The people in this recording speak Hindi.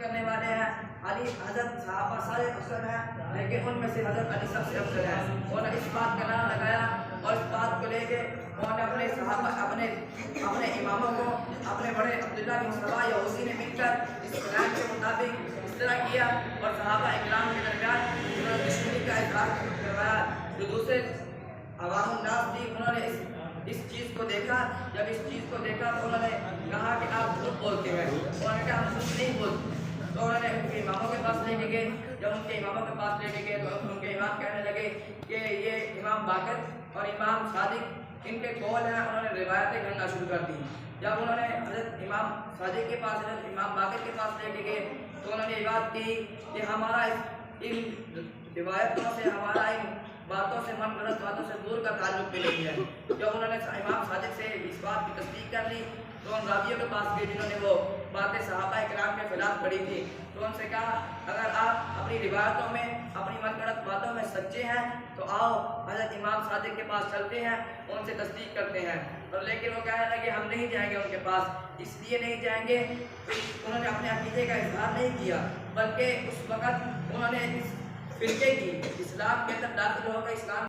करने वाले हैं। अली हजरत सहाबा सारे अफसर हैं, लेकिन उनमें से हजरत अली सबसे अफसर है। उन्होंने इस बात का नाम लगाया और इस बात को लेके उन्होंने अपने सहाबा अपने इमामों को अपने बड़े अब्दुल्ला बिन सबा यहूदी ने मिलकर इस बयान के मुताबिक इस तरह किया और सहाबा इकराम के दरमियान उन्होंने दुश्मनी का इजहार करवाया। जो दूसरे अवामुन्नास थी उन्होंने इस चीज़ को देखा। जब इस चीज़ को देखा तो उन्होंने कहा कि आप झूठ बोलते हैं। उन्होंने कहा हम झूठ नहीं बोलते। तो उन्होंने उनके इमामों के पास लेके गए। जब उनके इमामों के पास लेके गए तो उनके इमाम कहने लगे कि ये इमाम बाकर और इमाम सादिक इनके कौल हैं। उन्होंने रिवायतें गढ़ना शुरू कर दी। जब उन्होंने हजरत इमाम सादिक के पास हजरत इमाम बाकर के पास लेके गए तो उन्होंने ये बात की कि हमारा इन रिवायतों से हमारा इन बातों से मन गलत बातों से दूर का ताल्लुक भी नहीं है। जब उन्होंने इमाम सादिक से इस बात की तस्दीक कर ली तो उन रावियों के पास गए जिन्होंने वो बातें सहाबा इकराम के खिलाफ पढ़ी थी। तो उनसे कहा अगर आप अपनी रिवायतों में अपनी मन गलत बातों में सच्चे हैं तो आओ हजरत इमाम सादिक के पास चलते हैं, उनसे तस्दीक करते हैं। और लेकिन वो कहने लगे हम नहीं जाएंगे उनके पास। इसलिए नहीं जाएंगे, उन्होंने अपने अकीदे का इजहार नहीं किया, बल्कि उस वक़्त उन्होंने इस फिरके की इस्लाम के अंदर दाखिल होकर इस्लाम